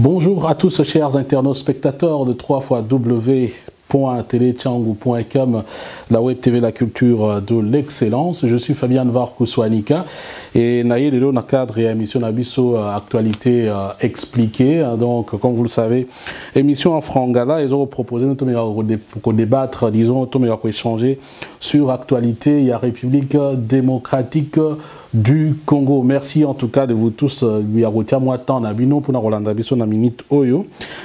Bonjour à tous chers internautes spectateurs de 3xw.telechangu.com, la web TV la culture de l'excellence. Je suis Fabian Varkouswanika et naïe de dans cadre et émission Nabiso actualité expliquée. Donc comme vous le savez, émission en frangala, ils ont proposé pour débattre, disons, pour échanger sur actualité. Il y a République démocratique du Congo. Merci en tout cas de vous tous.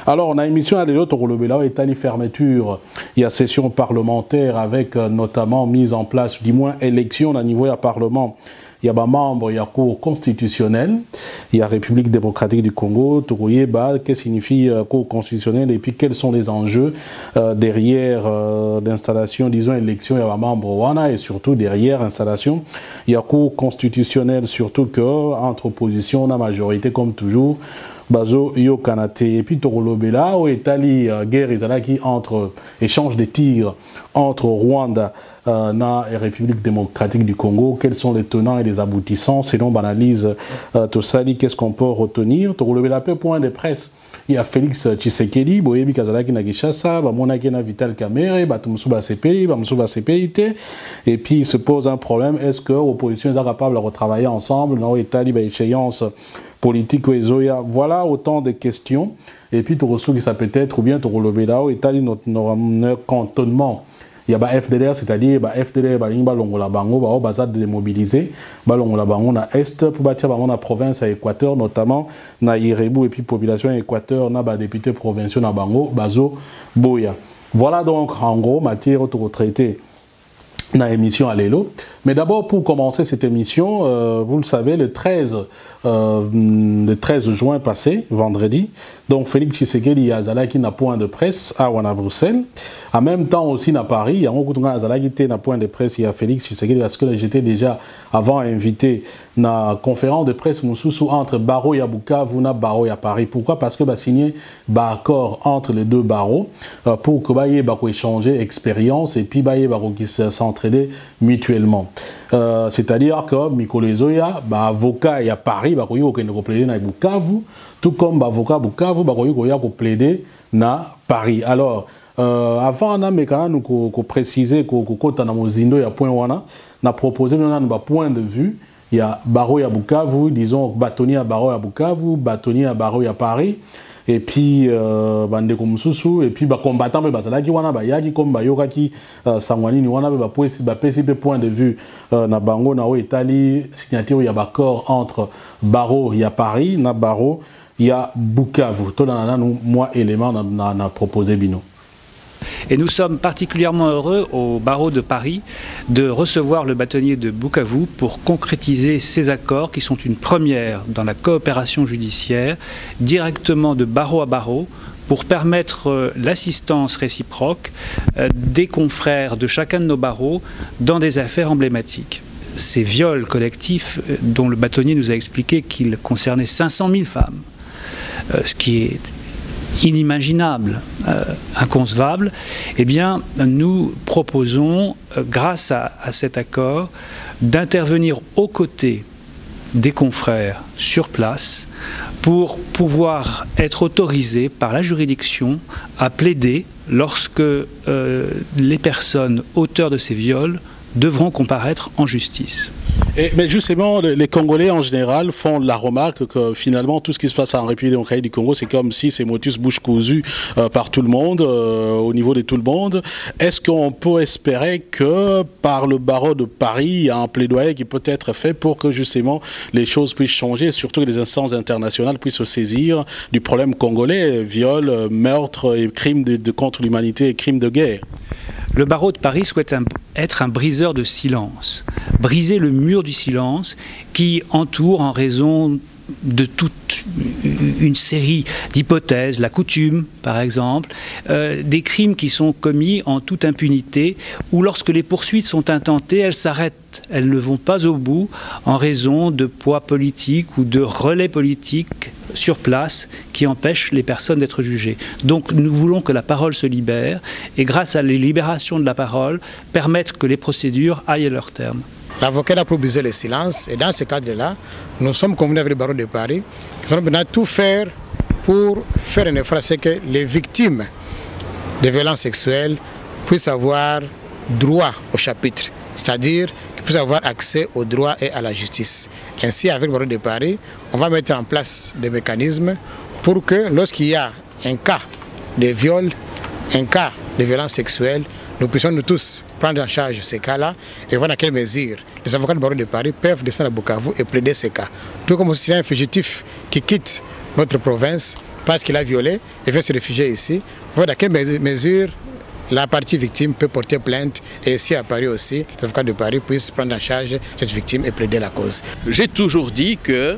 Alors on a émission à l'autre relevela est à fermeture. Il y a session parlementaire avec notamment mise en place, du moins élection à niveau du Parlement. Il y a des membres, il y a Cour constitutionnelle, il y a République démocratique du Congo, qu'est-ce que signifie Cour constitutionnelle et puis quels sont les enjeux derrière l'installation, disons, élection, il y a des membres Wana et surtout derrière l'installation, il y a Cour constitutionnelle, surtout que entre opposition, on a majorité comme toujours. Bazo yo kanate et puis Torolobela au Italie guerre izalaki entre échange de tirs entre Rwanda et République démocratique du Congo. Quels sont les tenants et les aboutissants selon l'analyse Tosali? Qu'est-ce qu'on peut retenir? Torolobela peu point de presse. Il y a Félix Tshisekedi, Boyebi Kazalaki na Gishasa, Bamonaki na Vital Kamerhe, Batumsuba CPI, Bamsuba CPIT. Et puis il se pose un problème, est-ce que l'opposition est capable de retravailler ensemble dans l'Italie, échéance politique ou Ezoya? Voilà autant de questions. Et puis tu reçois ça peut-être, ou bien tu relèves là, Italie, notre cantonnement. Il y a ba FDLR, c'est-à-dire ba FDLR, ba limba longola bango, ba bazad démobilisé, ba longola bango na est pour bâtir bango na province à Équateur, notamment na Irebu et puis population Équateur na ba député provinciaux na bango, bazo boya. Voilà donc en gros matière auto-retraitée dans l'émission à l'élo. Mais d'abord, pour commencer cette émission, vous le savez, le 13 juin passé, vendredi, donc Félix Tshisekedi et Azalaki n'a point de presse à Bruxelles. En même temps aussi à Paris, il y a un Azalaki n'a point de presse, il y a Félix Tshisekedi parce que j'étais déjà avant invité na conférence de presse entre Barreau et Bukavu na Barreau et Paris. Pourquoi? Parce que signé un accord entre les deux barreaux pour que baye échanger expérience et puis baye qui s'entraider mutuellement. C'est-à-dire que Mikolo Zoya, avocat et à Paris, plaider na Bukavu, tout comme avocat Bukavu, plaider na Paris. Alors, avant nous préciser que na mozindo ya point wana, na proposé un point de vue. Il y a Barreau à Bukavu, disons bâtonnier à Barreau à Bukavu, bâtonnier à Barreau à Paris, et puis Bandeko Mususu, et puis combattant bazalaki wana bayaki comme bayokaki sangwani ni wana ba PCP point de vue na bango na o Italie signature il y a accord entre Barreau et Paris, na Barreau il y a Bukavu. Tout dans nous moi élément na proposé bino. Et nous sommes particulièrement heureux au barreau de Paris de recevoir le bâtonnier de Bukavu pour concrétiser ces accords qui sont une première dans la coopération judiciaire directement de barreau à barreau pour permettre l'assistance réciproque des confrères de chacun de nos barreaux dans des affaires emblématiques. Ces viols collectifs dont le bâtonnier nous a expliqué qu'ils concernaient 500 000 femmes, ce qui est inimaginable, inconcevable, eh bien, nous proposons, grâce à cet accord, d'intervenir aux côtés des confrères sur place pour pouvoir être autorisés par la juridiction à plaider lorsque les personnes auteurs de ces viols devront comparaître en justice. Mais justement, les Congolais en général font la remarque que finalement tout ce qui se passe en République démocratique du Congo, c'est comme si c'est motus bouche cousue par tout le monde, au niveau de tout le monde. Est-ce qu'on peut espérer que par le barreau de Paris, il y a un plaidoyer qui peut être fait pour que justement les choses puissent changer et surtout que les instances internationales puissent se saisir du problème congolais, viol, meurtre et crimes contre l'humanité et crimes de guerre? Le barreau de Paris souhaite être un briseur de silence, briser le mur du silence qui entoure en raison de toute une série d'hypothèses, la coutume par exemple, des crimes qui sont commis en toute impunité ou lorsque les poursuites sont intentées, elles s'arrêtent, elles ne vont pas au bout en raison de poids politiques ou de relais politiques sur place qui empêchent les personnes d'être jugées. Donc nous voulons que la parole se libère et grâce à la libération de la parole, permettre que les procédures aillent à leur terme. L'avocat a proposé le silence et dans ce cadre-là, nous sommes convenus avec le barreau de Paris, nous allons maintenant tout faire pour faire un effort à ce que les victimes de violences sexuelles puissent avoir droit au chapitre, c'est-à-dire qu'ils puissent avoir accès au droit et à la justice. Ainsi, avec le barreau de Paris, on va mettre en place des mécanismes pour que lorsqu'il y a un cas de viol, un cas de violence sexuelle, nous puissions nous tous prendre en charge ces cas-là et voir dans quelle mesure les avocats du barreau de Paris peuvent descendre à Bukavu et plaider ces cas. Tout comme s'il y a un fugitif qui quitte notre province parce qu'il a violé et veut se réfugier ici, voir dans quelle mesure la partie victime peut porter plainte et ici à Paris aussi, les avocats de Paris puissent prendre en charge cette victime et plaider la cause. J'ai toujours dit que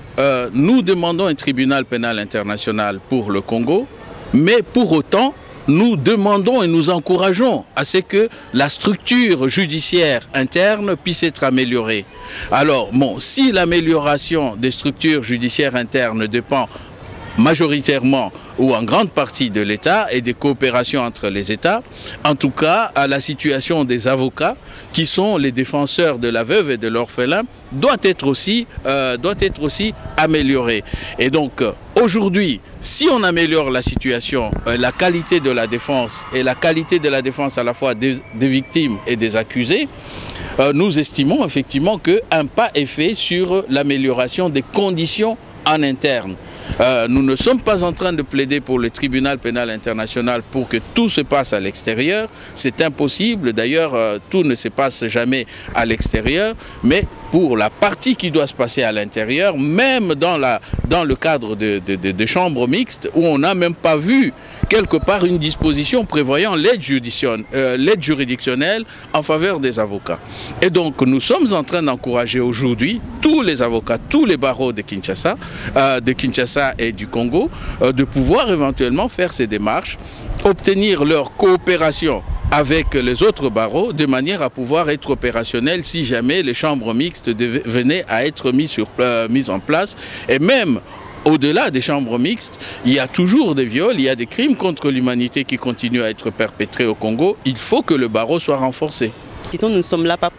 nous demandons un tribunal pénal international pour le Congo, mais pour autant, nous demandons et nous encourageons à ce que la structure judiciaire interne puisse être améliorée. Alors, bon, si l'amélioration des structures judiciaires internes dépend majoritairement ou en grande partie de l'État et des coopérations entre les États, en tout cas à la situation des avocats qui sont les défenseurs de la veuve et de l'orphelin doit être aussi améliorée. Et donc aujourd'hui, si on améliore la situation, la qualité de la défense et la qualité de la défense à la fois des victimes et des accusés, nous estimons effectivement qu'un pas est fait sur l'amélioration des conditions en interne. Nous ne sommes pas en train de plaider pour le tribunal pénal international pour que tout se passe à l'extérieur. C'est impossible. D'ailleurs, tout ne se passe jamais à l'extérieur. Mais pour la partie qui doit se passer à l'intérieur, même dans le cadre de chambres mixtes, où on n'a même pas vu quelque part une disposition prévoyant l'aide juridictionnelle en faveur des avocats. Et donc, nous sommes en train d'encourager aujourd'hui tous les avocats, tous les barreaux de Kinshasa et du Congo, de pouvoir éventuellement faire ces démarches, obtenir leur coopération avec les autres barreaux, de manière à pouvoir être opérationnels si jamais les chambres mixtes venaient à être mises en place. Et même au-delà des chambres mixtes, il y a toujours des viols, il y a des crimes contre l'humanité qui continuent à être perpétrés au Congo. Il faut que le barreau soit renforcé. Nous ne sommes là pas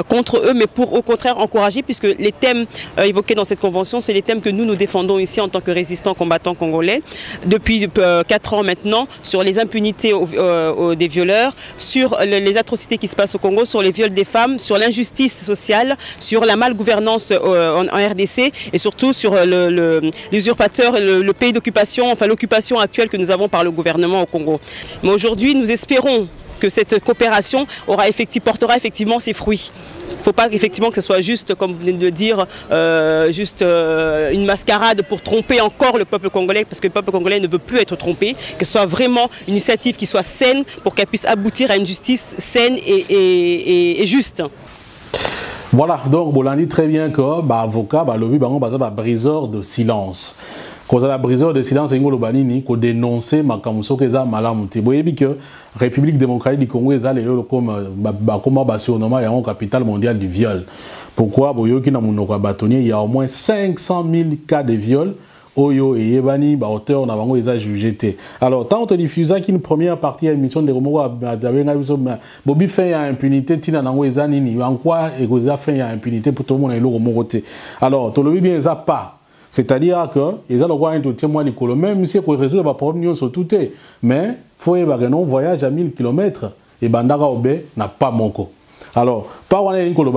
contre eux, mais pour au contraire encourager, puisque les thèmes évoqués dans cette convention, c'est les thèmes que nous défendons ici en tant que résistants combattants congolais depuis 4 ans maintenant, sur les impunités des violeurs, sur les atrocités qui se passent au Congo, sur les viols des femmes, sur l'injustice sociale, sur la malgouvernance en RDC et surtout sur l'usurpateur, le pays d'occupation, enfin l'occupation actuelle que nous avons par le gouvernement au Congo. Mais aujourd'hui, nous espérons que cette coopération portera effectivement ses fruits. Il ne faut pas effectivement que ce soit juste, comme vous venez de le dire, une mascarade pour tromper encore le peuple congolais, parce que le peuple congolais ne veut plus être trompé, que ce soit vraiment une initiative qui soit saine pour qu'elle puisse aboutir à une justice saine et juste. Voilà, donc on dit très bien que l'avocat, le but, c'est briseur de silence. Quand la briseur de silence, c'est que dénoncer Makamuso Keza Malamuti. Vous voyez que la République démocratique du Congo est comme surnommé en capitale mondiale du viol. Pourquoi? Il y a au moins 500 000 cas de viol. Oyo et Yebani, auteur, on a vraiment les jugé. Alors, tant on te diffuse qu'une première partie de l'émission de Romo, Bobby fait impunité, Tina Nango et Zanini, en quoi Egoza fait impunité pour tout le monde et le Romo. Alors, tu le bien, ça pas. C'est-à-dire que les gens ont été témoins de l'école, même si on résout les problèmes sur tout, mais il faut un voyage à 1000 km et Bandara Obe n'a pas moko. Alors, par exemple,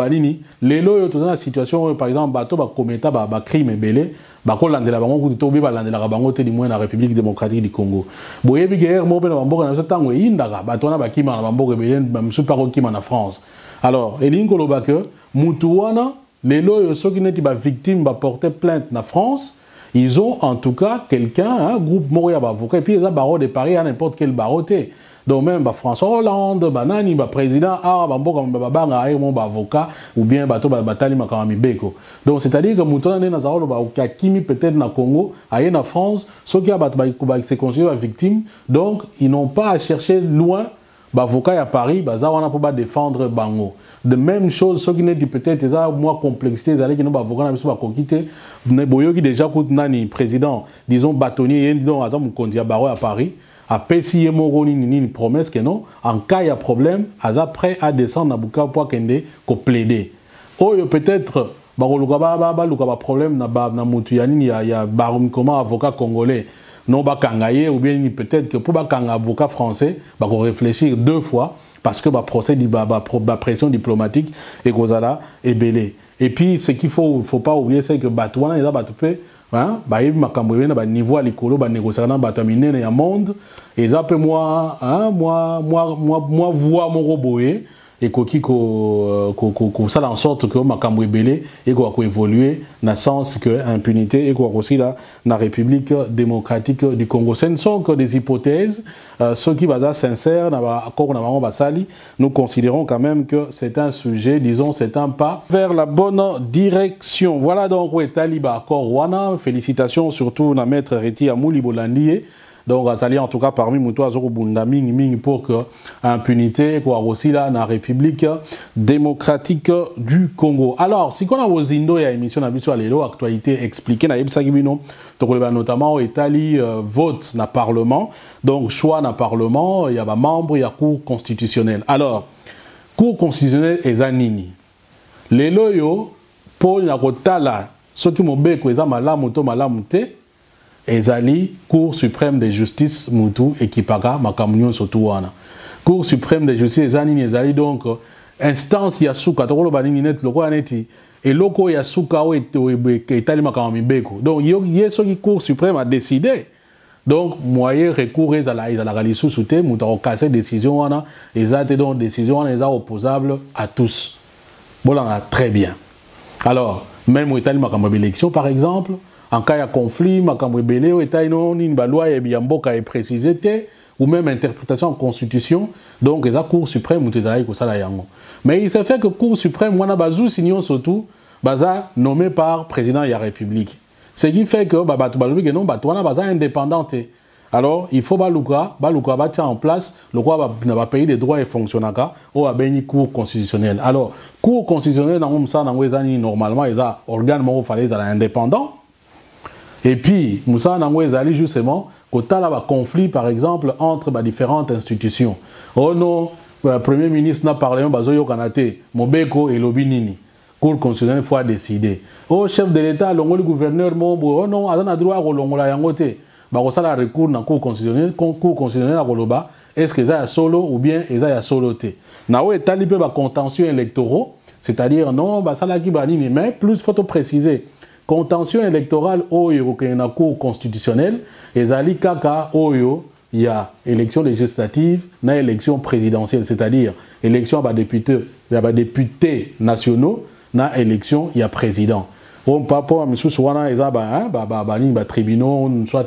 les lois dans la situation, par exemple, bateau va commettre un crime belé, la République démocratique du Congo. France. Alors, les lois, ceux qui n'étaient pas victimes, porter plainte en France, ils ont en tout cas quelqu'un, un groupe Moria avocat, et puis ils ont barreau de Paris à n'importe quel barreauté. Donc même François Hollande, Banani, président, avocat, ou bien Batali Makamami Beko. Donc c'est-à-dire que Moutona Nazaro, Kimi peut-être dans le Congo, ailleurs en France, ceux qui se considèrent victimes, donc ils n'ont pas à chercher loin, avocat à Paris, on peut pas défendre Bango. De même chose, ceux qui n'ont peut-être moins complexité, ils qui n'ont pas avocat, ils sont quitter. Boyoki déjà nani président, disons bâtonnier, disons à Paris. Après, si il y a une promesse que non, en cas il y a problème, ils sont prêts à descendre à Bukavu pour plaider. Ou peut-être ba problème na mutu yani ya comment avocat congolais non ba kangaye ou bien peut-être que pour ba kanga avocat français ba ko réfléchir 2 fois parce que ba procès ba pression diplomatique et kozala ebelé. Et puis ce qu'il faut pas oublier c'est que batouana ils a batupé hein ba yebi makambo na ba niveau à likolo ba négocier na batamine ya monde et ça peut moi voir mon roboé et qu'on ça en sorte que makambo ebelé et qu'on évoluer dans sens que impunité et qu'on aussi là la République démocratique du Congo. Ce ne sont que des hypothèses, ceux qui basent sincères nous considérons quand même que c'est un sujet, disons c'est un pas vers la bonne direction. Voilà donc où est Taliba accord wana. Félicitations surtout à maître Reti Amouli Bolandié. Donc, en tout cas, parmi Moutou Azoro Bundaming pour que impunité, quoi, aussi là, dans la République démocratique du Congo. Alors, si on a vos indo, il y a une émission d'habitude à l'élo, actualité expliquée, notamment au Italie, vote dans le Parlement, donc choix dans le Parlement, il y a des membres, il y a Cour constitutionnelle. Alors, Cour constitutionnelle est Zanini. L'élo, pour la Kotala, ceux qui m'ont bé, qu'ils ont malamuté, ezali Cour suprême de justice mutu ekipaga makamunyo sotuwana. Cour suprême de justice ezani ezali donc instance ya suka tokolo baningi net loko aneti et loko ya suka o etali makamami beko. Donc yeso ki Cour suprême a décidé. Donc moyen recours ezala lisusu soute muta ko casser décision wana ezate donc décision wana eza opposable à tous. Bolanga très bien. Alors même au etali makamami élection par exemple en cas de conflit, la loi est précisée, ou même interprétation en constitution, donc la Cour suprême, mais il s'est fait que la Cour suprême, surtout, nommé par le président de la République. Ce qui fait que la indépendante. Alors, il faut que en place le pays des droits et fonctionnaka ou la Cour constitutionnelle. Alors, Cour constitutionnelle, normalement, il y a un organe indépendant. Et puis, Moussa Nango ezali justement, quand il y a un conflit, par exemple, entre différentes institutions. Oh non, le Premier ministre n'a parlé de Kanate, Mobeko et Lobinini. Cour constitutionnelle, il faut décider. Oh, chef de l'État, le gouverneur, oh non, il a droit à Longola Yangote. Ça a recours dans la Cour constitutionnelle à Goloba. Est-ce que ça solo ou bien ça a solo té? Nao est talibé contentieux électoraux, c'est-à-dire non, ça l'a qui banini, mais plus faut préciser. Contention électorale oyo na Cour constitutionnelle et zali kaka oyo il y a élection législative na élection présidentielle, c'est-à-dire élection à députés nationaux na élection il y a président. On papa monsieur soana eza tribunaux soit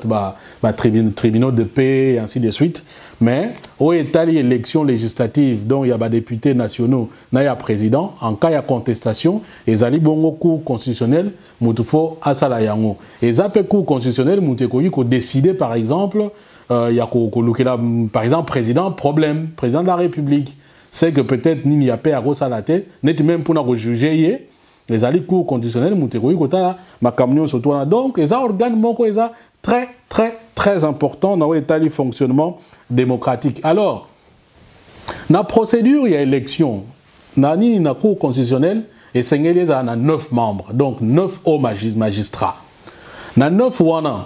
tribunaux de paix et ainsi de suite, mais au état élection législative donc il y a députés nationaux na il y a président en cas de contestation et zali bongo Cour constitutionnelle mutufo asala yango et zape Cour constitutionnelle mutekoyi ko décider par exemple il y a par exemple président de la République c'est que peut-être ni a pas à salate net même pour na juger les alliés Cour constitutionnelle mutekoyi kota makamnyo sotwana donc les organes moko eza très important dans l'état de fonctionnement démocratique. Alors, dans la procédure, il y a élection. Dans la Cour constitutionnelle, et il y a 9 membres, donc 9 hauts magistrats. Dans 9 wana,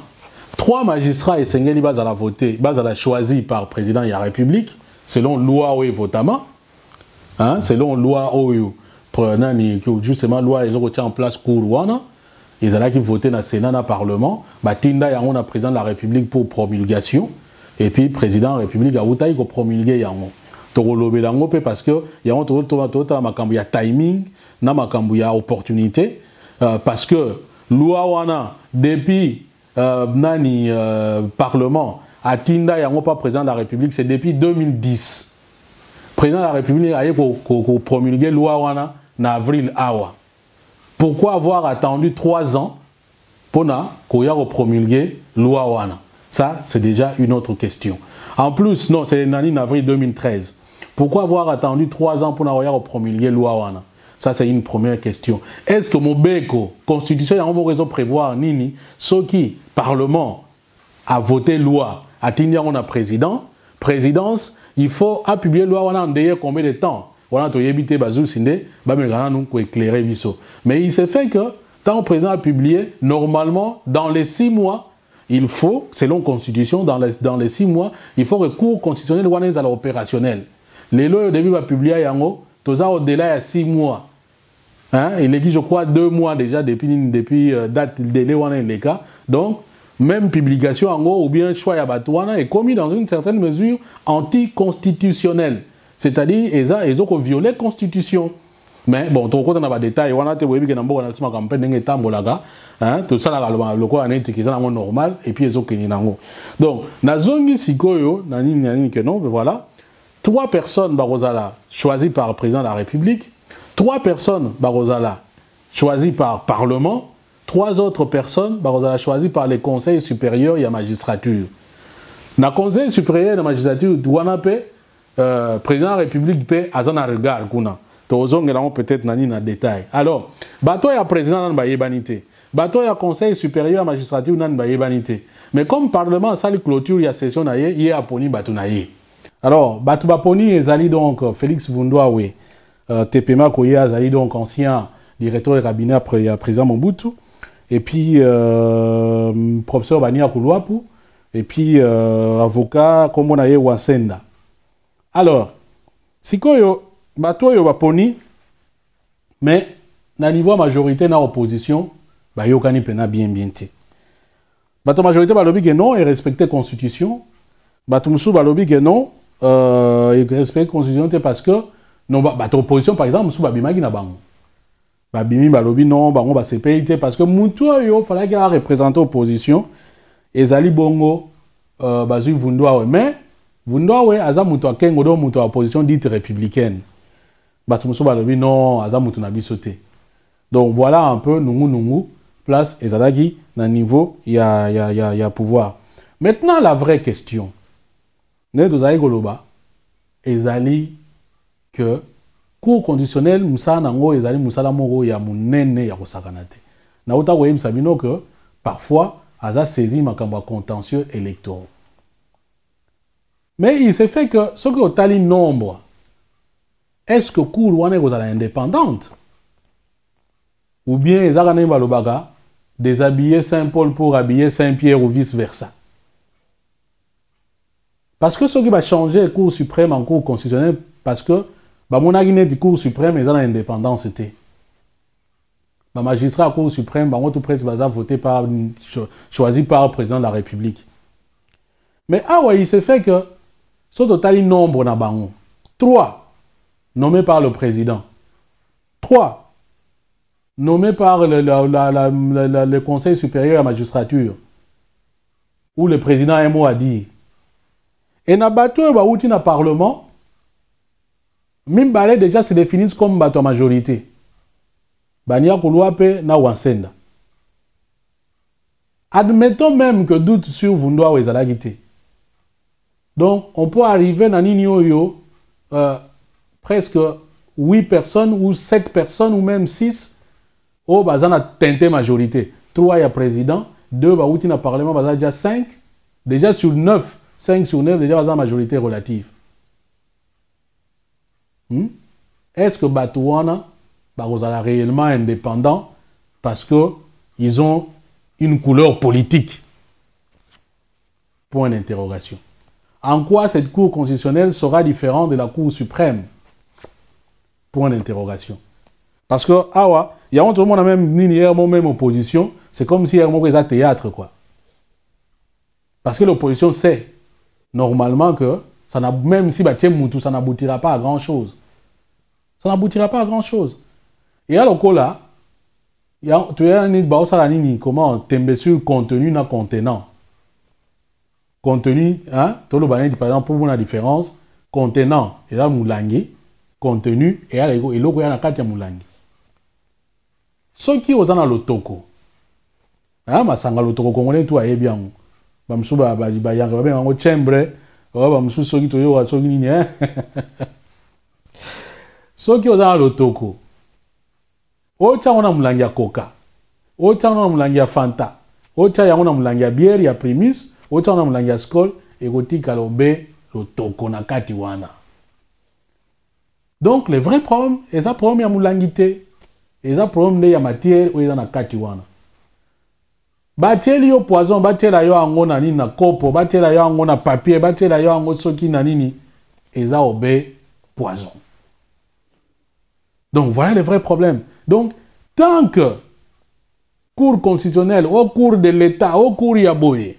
3 magistrats et Sengeli bas à la voter, bas à la choisi par le président de la République, selon loi ou votama, selon loi ou justement loi ils ont retenu en place Cour wana. Ils ont qui voté dans le Sénat, dans le Parlement. Tinda yango na président de la République pour promulgation. Et puis président de la République a voté pour promulguer yango. Togolobe yango parce que yango total makambu ya timing, na makambu ya opportunité parce que loi wana depuis Parlement a tinda yango pas président de la République, c'est depuis 2010. Président de la République a pour promulguer loi wana en avril awa. Pourquoi avoir attendu 3 ans pour promulguer loi wana? Ça, c'est déjà une autre question. En plus, non, c'est en avril 2013. Pourquoi avoir attendu 3 ans pour promulguer loi wana? Ça, c'est une première question. Est-ce que Mobeko, Constitution, il y a une raison de prévoir, Nini, ce qui, Parlement, a voté loi, a tenu on a présidence, il faut publier loi wana en délai combien de temps? voilà, tu as évité Bazou Sindé, nous éclairer Bisso. Mais il s'est fait que, tant le président a publié, normalement, dans les 6 mois, il faut, selon la Constitution, dans les 6 mois, il faut recours constitutionnel à l'opérationnel. Les lois au début va publier Yango, tout ça au-delà de 6 mois. Hein? Il est dit, je crois, 2 mois déjà depuis date délai les cas. Donc, même publication en gros, ou bien choix à Batouana est commis dans une certaine mesure anticonstitutionnelle. C'est-à-dire, ils ont violé la Constitution. Mais bon, ton côté, on a des détails. On a des webs qui ont une campagne de Tambolaga. Tout ça, le quoi, on est normal. Et puis, ils ont gagné. Donc, dans la zone Sikoyo, voilà, 3 personnes Barosala choisies par le président de la République, 3 personnes Barosala choisies par Parlement, 3 autres personnes Barosala choisies par les conseils supérieurs et la magistrature. Dans le conseil supérieur et la magistrature, président de la République peut azana regard kuna. Peut-être nani na détail. Alors, bato ya président nan ba yebanité. Bato ya conseil supérieur à la magistrature nan ba yebanité. Mais comme parlement sali clôture ya session na ye, yé aponi bato na ye. Alors, bato baponi ezali donc Félix Vundwawe, Tepema Koye azali donc ancien directeur de cabinet après président Mobutu, et puis professeur Bania Koulouapou, et puis avocat comme on a eu Wansenda. Alors, sikoyo bato yo baponi, mais na niveau majorité na opposition, ba yokani pena bien te. Bato majorité balobi que non et respecter constitution. Bato musu balobi que non et respecter constitution parce que non bato opposition par exemple musu babimaki na bango. Babimi balobi non bango ba CPI parce que mutu yo fallait qu'il représenter opposition ezali bongo bazui Vundwawe mais Vundwawe aza mutu akengo do mutu opposition dite républicaine. Batumuso balobi non aza mutu na bisote. Donc voilà un peu nungu place ezalaki na niveau ya pouvoir. Maintenant la vraie question. Ne dozali goloba ezali que cour conditionnel musala nango ezali musala moko ya munene ya kosakana te. Na uta koyebisa bino que parfois aza saisi makambo contentieux électoraux. Mais il s'est fait que ce que otali nombre, est-ce que cour wana est indépendante? Ou bien ezakana balobaga déshabiller Saint-Paul pour habiller Saint-Pierre ou vice-versa? Parce que ce qui va changer le cours suprême en cours constitutionnel, parce que mon argument du cours suprême est dans l'indépendance. Le magistrat à cour suprême, tout presse va voter par choisi par le président de la République. Mais il s'est fait que ce total nombre na bango 3 nommés par le président, 3 nommés par le Conseil supérieur à la magistrature, où le président a un mot à dire. Et na bateau ba outi na parlement, Mimbale déjà se définissent comme bateau majorité. Bania Koulouape na Wansenda. Admettons même que doute sur Vundwawe ezalagité. Donc on peut arriver na nini oyo presque 8 personnes ou 7 personnes ou même 6 au bazana tenté majorité. 3 ya président, 2 ba outi na parlement bazana déjà 5, déjà sur 9. 5 sur 9, déjà, la majorité relative. Est-ce que Batouana est réellement indépendant parce qu'ils ont une couleur politique? Point d'interrogation. En quoi cette Cour constitutionnelle sera différente de la Cour suprême? Point d'interrogation. Parce que, il y a tout le monde même opposition, c'est comme si il y a un théâtre, quoi. Parce que l'opposition sait normalement que ça même si ça n'aboutira pas à grand chose. Ça n'aboutira pas à grand chose. Et alors là, tu as comment tomber sur contenu na contenant. Contenu, hein, tout le banane par exemple pour la différence, contenant et là moulangi, contenu et là et loko ya na kati ya moulangi. Ceux qui osana lotoko. Hein, masanga lotoko congolais tout aye bien. Bamsuba ba yanga ba ngo chambre bamsu soki toyo soki nini soki oza lotoko ocha ona mulangi ya coca ocha ona mulangi ya fanta ocha ya ona mulangi ya bière ya primus ocha ona mulangi ya skol ekotika lobe lotoko na kati wana Donc, les vrais problèmes, et ça problème ya moulangité, et ça problème de ya matière ou ya na kati wana. Batieli yo poison, batiela yo ango na nini na kopo, batiela yo ango na papier, batiela yo ango soki na nini, et ça obé poison. Donc, voilà les vrais problèmes. Donc, tant que cours constitutionnel, au cours de l'État, au cours yaboye,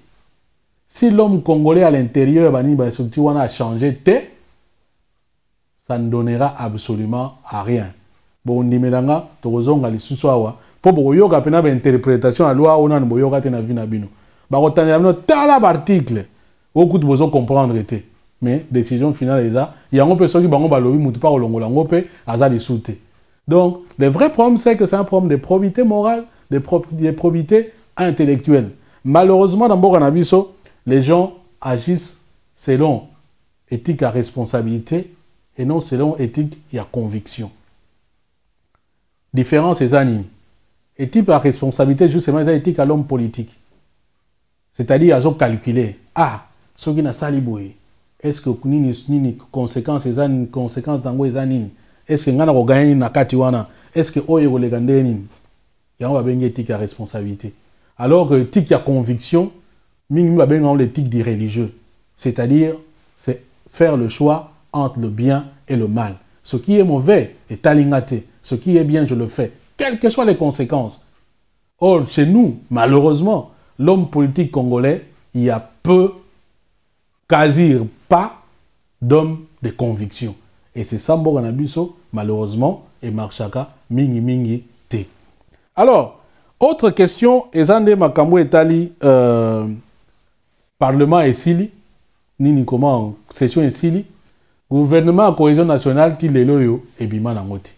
si l'homme congolais à l'intérieur a changé, ça ne donnera absolument à rien. Bon, on dit que tozonga lisusu awa po boyoka pena ba interprétation à loi ona boyoka te na vina bino. Ba kotana bino tala article. Beaucoup de besoin comprendre été. Mais décision finale eza, yango pe soki bango balobi mutu pa kolongola ngo pe aza lisuté. Donc, le vrai problème c'est que c'est un problème de probité morale, de probité intellectuelle. Malheureusement dans Mboka biso, les gens agissent selon éthique à responsabilité et non selon éthique et à conviction. Différence est anime. Éthique à responsabilité, justement, c'est éthique à l'homme politique. C'est-à-dire, ils ont calculé. Ah, ce qui n'a saliboué. Est-ce que ni conséquences dans les années? Est-ce que nous gagné na katiwana? Est-ce que oyo les gandé ni? Et on va bien éthique à responsabilité. Alors que éthique à conviction, nous va bien l'éthique des religieux. C'est-à-dire, c'est faire le choix entre le bien et le mal. Ce qui est mauvais est alignaté. Ce qui est bien, je le fais. Quelles que soient les conséquences. Or, chez nous, malheureusement, l'homme politique congolais, il y a peu, quasi pas, d'hommes de conviction. Et c'est ça, Mboganabiso, malheureusement, et Marchaka, mingi mingi te. Alors, autre question, Ezande Makambo Etali, Parlement et Sili, Nini comment, session et Sili, gouvernement à cohésion nationale, Tileloyo, et Bima Nangoti.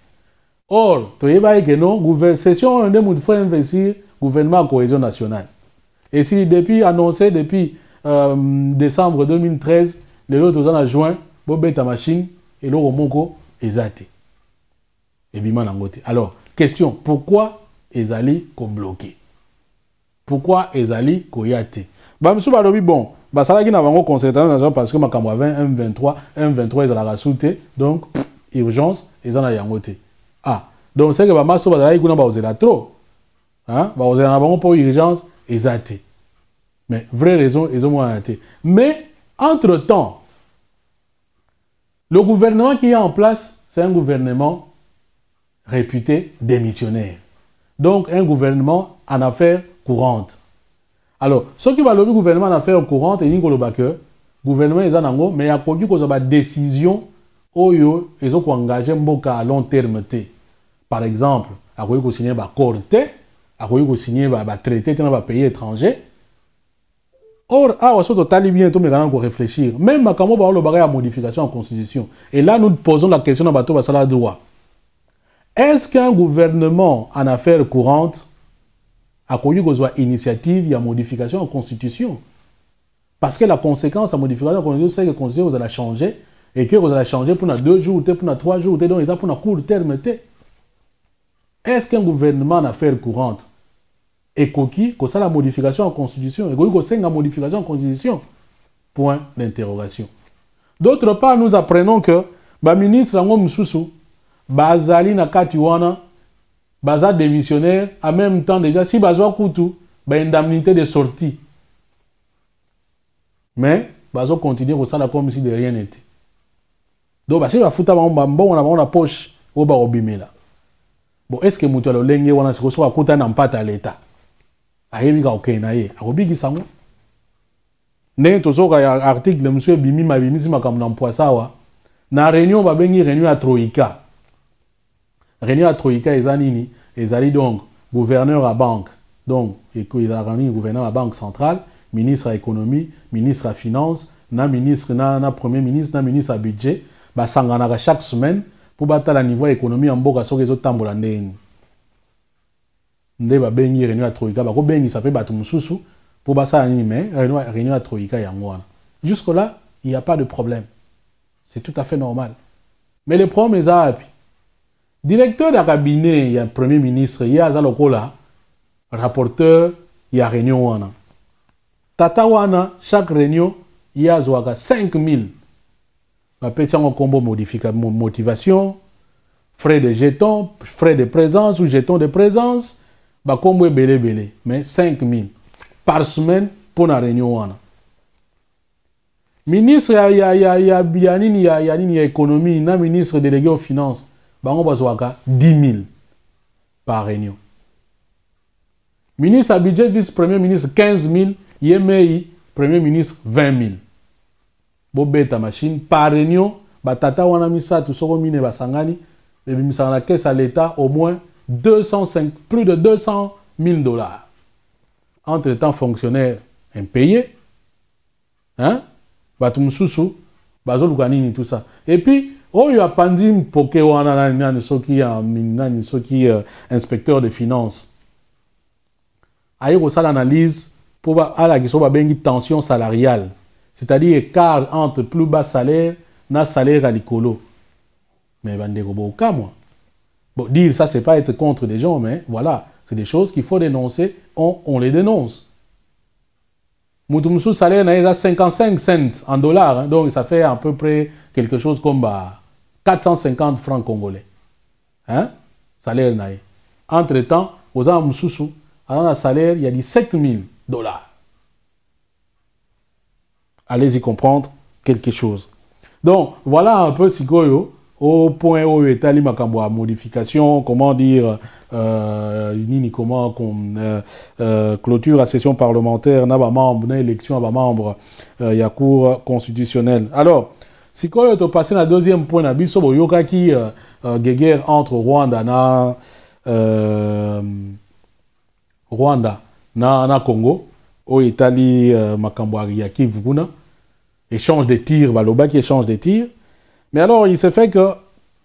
Or, tu sais que non, session on est faut investir gouvernement à cohésion nationale. Et si depuis annoncé depuis décembre 2013, les autres en juin, bobé ta machine et le romoko ezate. Et bima nangote. Alors, question, pourquoi ezali ko bloqué? Pourquoi ezali ko yate? Ba msu balobi bon, ba sala ki na bango concertation parce que makambo 20 M23, M23 ezala rasouté, donc urgence ezana yangote. Ah, donc c'est que ma masse va kuna ba ozela trop. Hein? Ba ozela na bango pour urgence ezate. Mais vraie raison ils ont été. Mais entre-temps, le gouvernement qui est en place, c'est un gouvernement réputé démissionnaire. Donc un gouvernement en affaires courantes. Alors, ce qui va le gouvernement en affaires courantes, et le gouvernement est en ango, mais il y a une décision où ils ont engagé Mboka à long terme. Par exemple, il y a signé un accord, il y a signé un traité dans un pays étranger. Or, on se total bien, tout le monde réfléchir. Même quand on va parler de modification en constitution. Et là, nous posons la question à bateau basala droit. Est-ce qu'un gouvernement en affaires courantes a connu une initiative, il y a modification en constitution? Parce que la conséquence à modification en constitution, c'est que la constitution vous allez changer et que vous allez changer pour 2 jours, pour 3 jours, donc ça pour un court terme. Est-ce qu'un gouvernement en affaires courantes et coquille, que ça la modification en constitution, et que c'est la modification en constitution? Point d'interrogation. D'autre part, nous apprenons que le ministre Ango Msusu, Bazali na Katiwana, Baza démissionnaire, en même temps déjà, si Bazo Koutou, indemnité de sortie. Mais, Bazo continue au sein comme si de rien n'était. Donc, si on a foutu on a poche, on va obimela. Bon, est-ce que Moutou a l'engé, on a se reçoit à Kouta n'a pas à l'État? Ayebi ka okenaye akobiki sango ndenge tozoka ya article monsieur bimi mabimisi makambo na mpoasawa na réunion babengi réunion à troïka. Réunion à troïka ezanini ezali donc gouverneur à banque, donc il a réuni gouverneur à banque centrale, ministre à économie, ministre à finance, na ministre na premier ministre, na ministre à budget, ba sangana chaque semaine pour battre niveau économie en mboka soki ezotambola ndeni. Ndeba bengi réunion à troïka bako bengi ça fait batu mususu pour basa animé réunion à troïka yangwana. Jusque là, il n'y a pas de problème. C'est tout à fait normal. Mais le problème est là. Directeur de cabinet, il y a premier ministre, il y a Zalokola, rapporteur, il y a réunion wana. Tata wana, chaque réunion, il y a 5 000 petit en combo motivation, frais de jetons, frais de présence ou jetons de présence, bah combo belé, mais 5 000 par semaine pour la réunion. Ministre, il y a économie, il y a ministre délégué aux finances, bah on va 10 000 par réunion. Ministre à budget, vice-premier ministre 15 000, IMEI, premier ministre 20 000. Bobé ta machine, par réunion, batata wana misa, tout ce qu'on mine basangani, et misa la caisse à l'État au moins plus de 200 000 $. Entre-temps, fonctionnaires impayés, hein, batumsusu, bazolukanini, tout ça. Et puis, oh, il y a pandim poké wana ceux qui inspecteur des finances. Aïe, ça l'analyse pour la tension salariale. C'est-à-dire écart entre plus bas salaire et salaire à l'écolo. Mais bon, dire ça, c'est pas être contre des gens, mais voilà, c'est des choses qu'il faut dénoncer, on les dénonce. Moutoumsou salaire n'a 55 cents en dollars, hein, donc ça fait à peu près quelque chose comme 450 francs congolais. Hein? Salaire n'a. Entre-temps, aux Amoussoussou, dans le salaire, il y a 17 000 $. Allez-y comprendre quelque chose. Donc, voilà un peu Sikoyo, au point où est allé ma modification, comment dire, comment clôture la session parlementaire, n'a pas membre, n'a élection, n'a pas membre, il y a cour constitutionnelle. Alors, Sikoyo est passé à deuxième point, n'a biso yoka qui guerre entre Rwanda na Congo, au Italie, Makambouari, Yaki, Vuguna, échange de tirs, Baloba qui échange de tirs. Mais alors, il se fait que le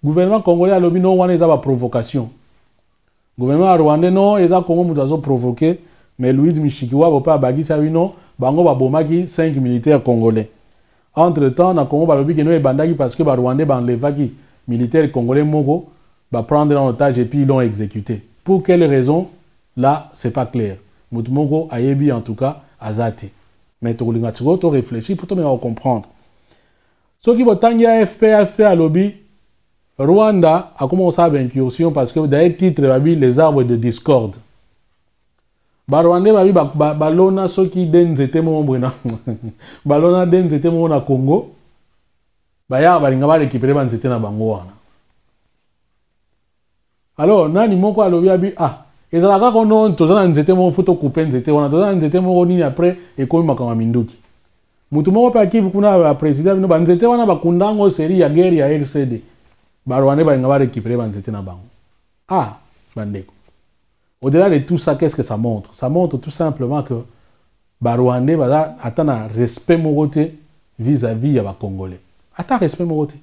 gouvernement congolais a lobby non, il y a une provocation. Le gouvernement rwandais, non, il y a comment provoqué, mais Louis Michikiwa, il pas bagui ça, non, bango babomaki 5 militaires congolais. Entre-temps, na Congo, balobi que nous est bandagi parce que Rwandais banlevaki militaires congolais mogo, ba prendre en otage et puis ils l'ont exécuté. Pour quelle raison? Là, c'est pas clair. Moutmongo a yebi en tout cas azati. Mais tu réfléchis pour te comprendre. Ce qui va tanguer AFP à lobby, Rwanda a commencé à incursion parce que d'ailleurs titre les arbres de discorde. Rwanda balona ceux qui denzeté mon brena. Balona denzeté mon na Congo. Baya balinga ba récupérer banzete na bango wana. Alors nani moko a lobby abi et ça là qu'on a tous un nzete mon photo coupé nzete on a tous un nzete mon nini après et comme makama minduki. Mutu moko pa kivu kuna président bino banzete wana bakundango série ya guerre ya RCD. Rwanda balinga ba récupérer banzete na bango. Bandeko. Au-delà de tout ça, qu'est-ce que ça montre? Ça montre tout simplement que Rwanda va attendre un respect moroté vis-à-vis des Congolais. Attends respect moroté.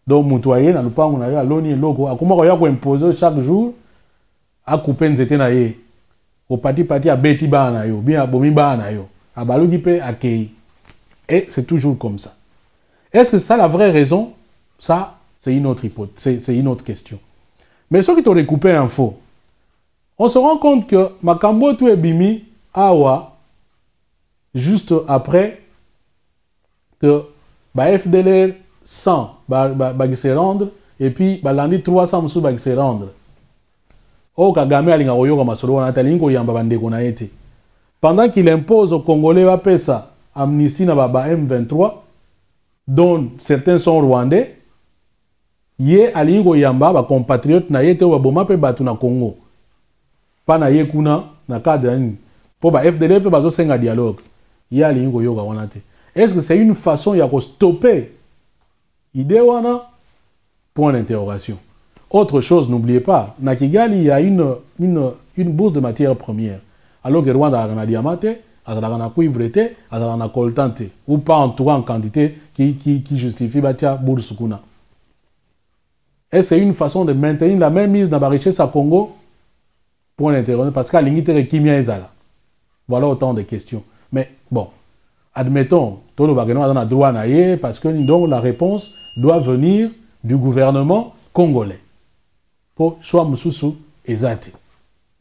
Donc, Moutouaye, dans le pas, on a l'ONU et logo. Comment on a imposé chaque jour à couper nzete na ye. Au parti à beti ba na yo, bien à bomi ba na yo. À balugi pe à kei. Et c'est toujours comme ça. Est-ce que c'est ça la vraie raison? Ça, c'est une autre hypothèse, c'est une autre question. Mais ceux qui t'ont recoupé un faux, on se rend compte que Makambo tout est bimi awa juste après que FDLR 100 va se rendre et puis lundi 300 sous va se rendre. Oh Kagame alinga oyoka masolo wana talingo yamba bandeko na ete. Pendant qu'il impose aux Congolais va pesa amnistie na ba M23 dont certains sont rwandais, yé alingo yamba ba compatriotes na yete wa boma pe batu na Congo. Pas na yekuna na cadre ni pour ba FDL pe bazo senga dialogue ya lingo yoga wana te. Est-ce que c'est une façon ya ko stopper idée wana? Point d'interrogation. Autre chose, n'oubliez pas, na Kigali il y a une bourse de matières premières. Alors que Rwanda a un diamante, a un cuivre, a un coltan ou pas en tout en quantité qui justifie batia bourse kuna. Est-ce que c'est une façon de maintenir la même mise dans la richesse à Congo? Pour l'interroger, parce qu'à l'unité kimia ezala. Voilà autant de questions. Mais bon, admettons, tout le bagano a droit à parce que donc la réponse doit venir du gouvernement congolais. Pour soit Moussoussou et Zati.